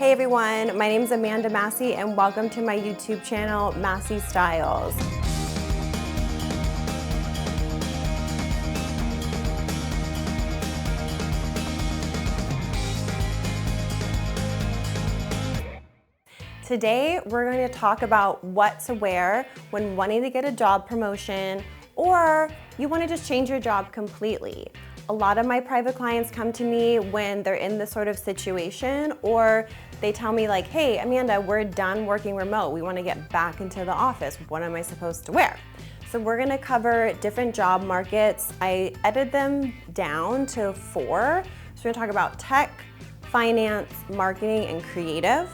Hey everyone, my name is Amanda Massi and welcome to my YouTube channel, Massi Styles. Today, we're going to talk about what to wear when wanting to get a job promotion or you want to just change your job completely. A lot of my private clients come to me when they're in this sort of situation, or they tell me like, hey, Amanda, we're done working remote. We want to get back into the office. What am I supposed to wear? So we're going to cover different job markets. I edited them down to 4. So we're going to talk about tech, finance, marketing, and creative.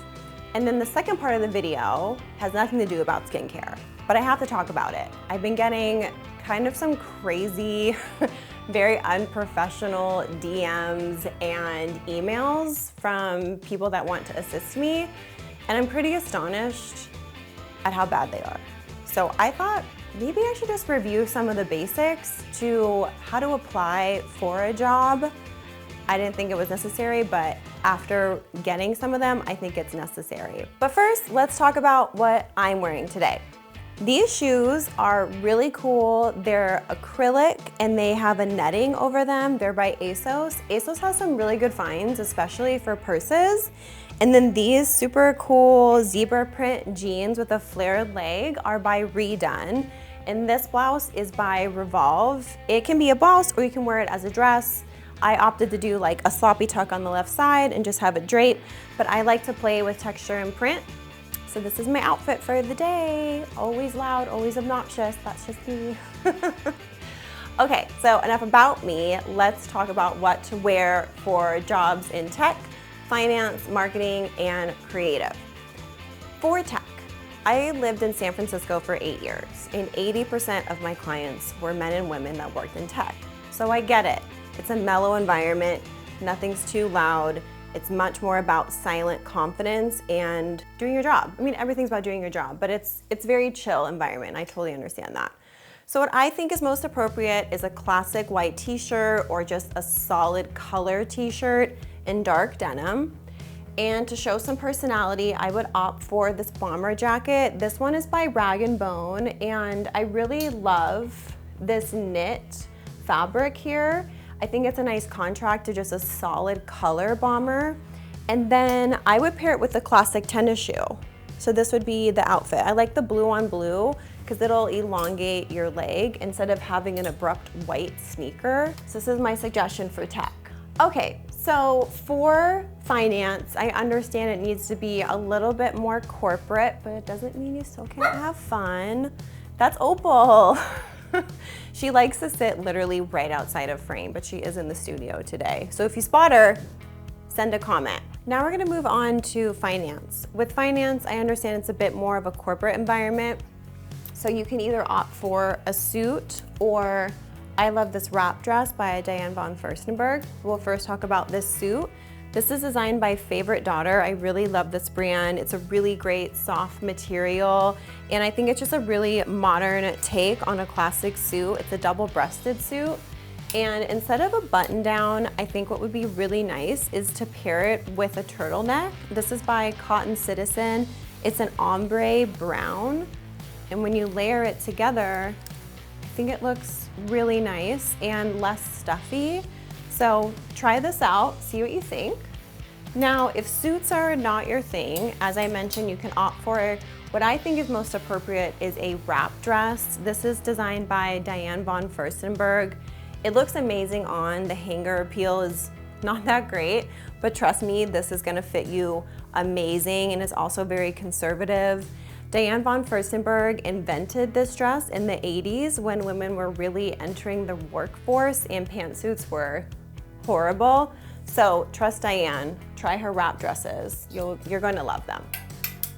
And then the second part of the video has nothing to do about skincare, but I have to talk about it. I've been getting kind of some crazy, very unprofessional DMs and emails from people that want to assist me, and I'm pretty astonished at how bad they are. So I thought maybe I should just review some of the basics to how to apply for a job. I didn't think it was necessary, but after getting some of them, I think it's necessary. But first, let's talk about what I'm wearing today. These shoes are really cool. They're acrylic and they have a netting over them. They're by ASOS. ASOS has some really good finds, especially for purses. And then these super cool zebra print jeans with a flared leg are by Redone. And this blouse is by Revolve. It can be a blouse or you can wear it as a dress. I opted to do like a sloppy tuck on the left side and just have it drape, but I like to play with texture and print. So this is my outfit for the day. Always loud, always obnoxious, that's just me. Okay, so enough about me. Let's talk about what to wear for jobs in tech, finance, marketing, and creative. For tech, I lived in San Francisco for 8 years, and 80% of my clients were men and women that worked in tech. So I get it. It's a mellow environment, nothing's too loud. It's much more about silent confidence and doing your job. I mean, everything's about doing your job, but it's very chill environment. I totally understand that. So what I think is most appropriate is a classic white t-shirt or just a solid color t-shirt in dark denim. And to show some personality, I would opt for this bomber jacket. This one is by Rag & Bone, and I really love this knit fabric here. I think it's a nice contrast to just a solid color bomber. And then I would pair it with the classic tennis shoe. So this would be the outfit. I like the blue on blue because it'll elongate your leg instead of having an abrupt white sneaker. So this is my suggestion for tech. Okay, so for finance, I understand it needs to be a little bit more corporate, but it doesn't mean you still can't have fun. That's Opal. She likes to sit literally right outside of frame, but she is in the studio today. So if you spot her, send a comment. Now we're gonna move on to finance. With finance, I understand it's a bit more of a corporate environment. So you can either opt for a suit or I love this wrap dress by Diane von Furstenberg. We'll first talk about this suit. This is designed by Favorite Daughter. I really love this brand. It's a really great soft material, and I think it's just a really modern take on a classic suit. It's a double-breasted suit, and instead of a button-down, I think what would be really nice is to pair it with a turtleneck. This is by Cotton Citizen. It's an ombre brown, and when you layer it together, I think it looks really nice and less stuffy. So try this out, see what you think. Now, if suits are not your thing, as I mentioned, you can opt for what I think is most appropriate is a wrap dress. This is designed by Diane von Furstenberg. It looks amazing on. The hanger appeal is not that great, but trust me, this is gonna fit you amazing, and it's also very conservative. Diane von Furstenberg invented this dress in the 80s when women were really entering the workforce and pantsuits were horrible. So trust Diane, try her wrap dresses. You're going to love them.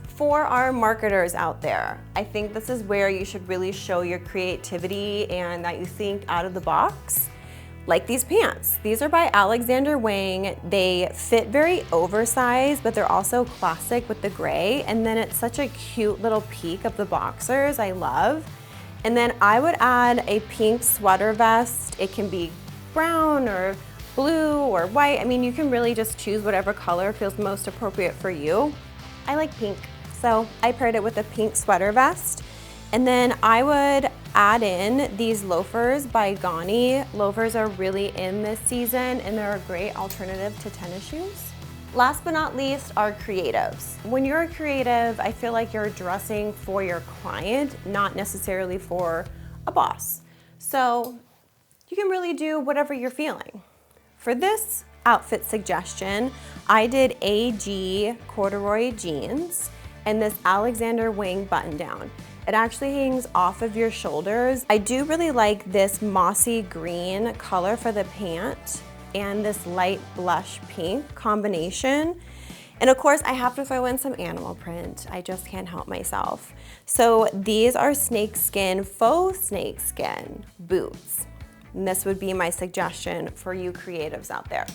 For our marketers out there, I think this is where you should really show your creativity and that you think out of the box. Like these pants. These are by Alexander Wang. They fit very oversized, but they're also classic with the gray. And then it's such a cute little peek of the boxers I love. And then I would add a pink sweater vest. It can be brown or blue or white. I mean, you can really just choose whatever color feels most appropriate for you. I like pink, so I paired it with a pink sweater vest. And then I would add in these loafers by Gani. Loafers are really in this season and they're a great alternative to tennis shoes. Last but not least are creatives. When you're a creative, I feel like you're dressing for your client, not necessarily for a boss. So you can really do whatever you're feeling. For this outfit suggestion, I did AG corduroy jeans and this Alexander Wang button down. It actually hangs off of your shoulders. I do really like this mossy green color for the pant and this light blush pink combination. And of course, I have to throw in some animal print. I just can't help myself. So these are snakeskin, faux snakeskin boots. And this would be my suggestion for you creatives out there.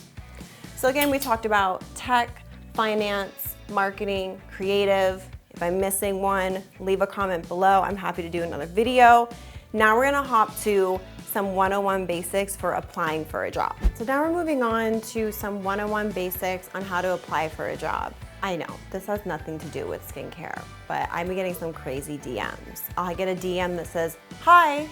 So again, we talked about tech, finance, marketing, creative. If I'm missing one, leave a comment below. I'm happy to do another video. Now we're gonna hop to some 101 basics for applying for a job. So now we're moving on to some 101 basics on how to apply for a job. I know, this has nothing to do with skincare, but I'm getting some crazy DMs. I get a DM that says, hi.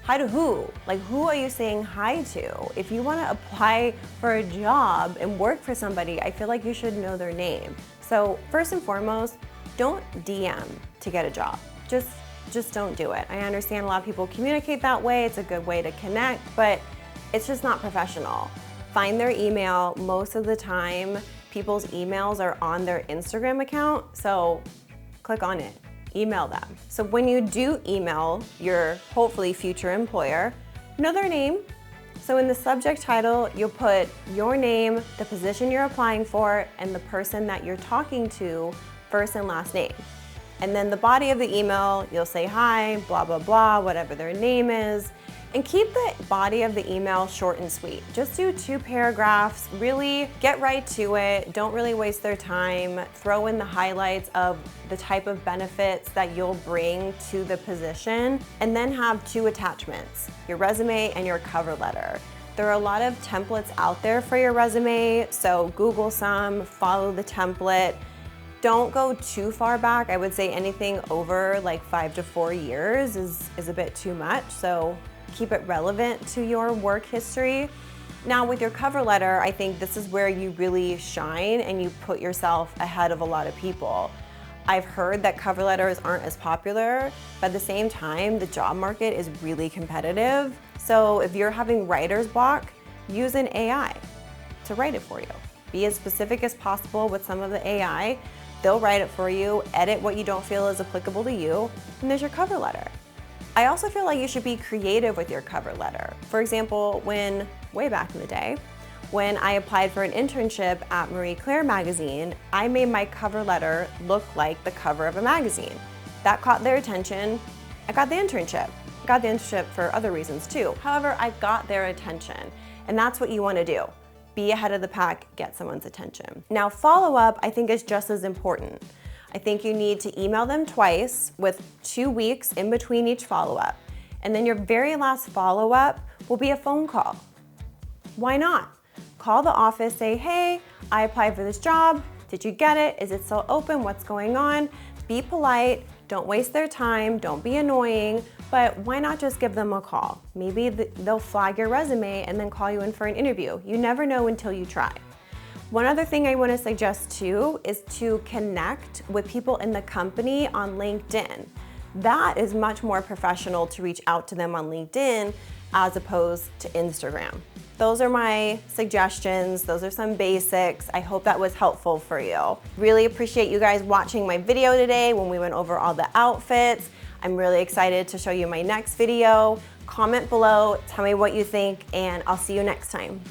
Hi to who? Like, who are you saying hi to? If you wanna apply for a job and work for somebody, I feel like you should know their name. So first and foremost, don't DM to get a job. Just don't do it. I understand a lot of people communicate that way. It's a good way to connect, but it's just not professional. Find their email. Most of the time, people's emails are on their Instagram account, so click on it, email them. So when you do email your hopefully future employer, know their name. So in the subject title, you'll put your name, the position you're applying for, and the person that you're talking to, first and last name. And then the body of the email, you'll say hi, blah, blah, blah, whatever their name is. And keep the body of the email short and sweet. Just do 2 paragraphs, really get right to it. Don't really waste their time. Throw in the highlights of the type of benefits that you'll bring to the position, and then have 2 attachments, your resume and your cover letter. There are a lot of templates out there for your resume, so Google some, follow the template. Don't go too far back. I would say anything over like 5 to 4 years is a bit too much, so keep it relevant to your work history. Now with your cover letter, I think this is where you really shine and you put yourself ahead of a lot of people. I've heard that cover letters aren't as popular, but at the same time, the job market is really competitive. So if you're having writer's block, use an AI to write it for you. Be as specific as possible with some of the AI. They'll write it for you, edit what you don't feel is applicable to you, and there's your cover letter. I also feel like you should be creative with your cover letter. For example, way back in the day, when I applied for an internship at Marie Claire magazine, I made my cover letter look like the cover of a magazine. That caught their attention. I got the internship. I got the internship for other reasons too. However, I got their attention, and that's what you want to do. Be ahead of the pack, get someone's attention. Now, follow-up, I think, is just as important. I think you need to email them twice with 2 weeks in between each follow-up. And then your very last follow-up will be a phone call. Why not? Call the office, say, hey, I applied for this job. Did you get it? Is it still open? What's going on? Be polite, don't waste their time, don't be annoying, but why not just give them a call? Maybe they'll flag your resume and then call you in for an interview. You never know until you try. One other thing I want to suggest too is to connect with people in the company on LinkedIn. That is much more professional to reach out to them on LinkedIn as opposed to Instagram. Those are my suggestions. Those are some basics. I hope that was helpful for you. Really appreciate you guys watching my video today when we went over all the outfits. I'm really excited to show you my next video. Comment below, tell me what you think, and I'll see you next time.